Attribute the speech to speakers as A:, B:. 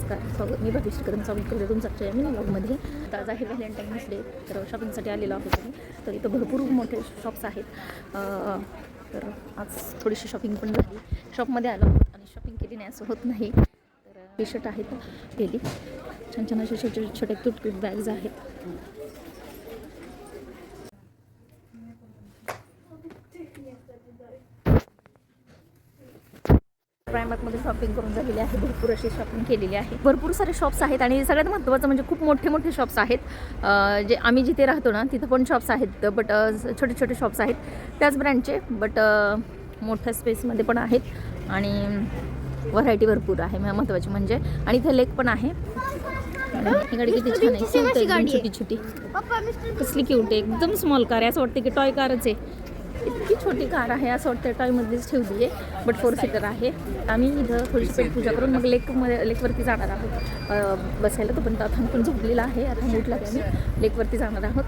A: नमस्कार, स्वागत. मी भविष्य करून स्वागत करते तुमचं आजच्या या मिनी ब्लॉगमध्ये. आज आहे व्हॅलेंटाईन्स डे, तर शॉपिंगसाठी आलेलो आहोत आम्ही. तर इथं भरपूर मोठे शॉप्स आहेत. तर आज थोडीशी शॉपिंग पण झाली. शॉपमध्ये आलो आणि शॉपिंग केली नाही असं होत नाही. तर टी शर्ट आहेत केली, छान छान असे छोटे छोटे क्यूट बॅग्स आहेत. प्रायमार्कमध्ये शॉपिंग करून झालेली आहे. भरपूर अशी शॉपिंग केलेली आहे. भरपूर सारे शॉप्स आहेत आणि सगळ्यात महत्त्वाचं म्हणजे खूप मोठे मोठे शॉप्स आहेत. जे आम्ही जिथे राहतो ना तिथं पण शॉप्स आहेत, बट छोटे छोटे शॉप्स आहेत त्याच ब्रँडचे, बट मोठ्या स्पेसमध्ये पण आहेत आणि व्हरायटी भरपूर आहे महत्त्वाची म्हणजे. आणि इथे लेक पण आहे. ही गाडी किती छान आहे, छोटी छोटी, कसली क्यूट आहे, एकदम स्मॉल कार आहे. असं वाटतं की टॉय कारच आहे. इतकी छोटी कार आहे, असं वाटतं टॉयमध्येच ठेवली आहे, बट 4 सीटर आहे. आम्ही इथं थोडीशी पेटपूजा करून मग लेकवरती जाणार आहोत बसायला. तो पण आता पण झोपलेला आहे. आता उठला की आम्ही लेकवरती जाणार आहोत.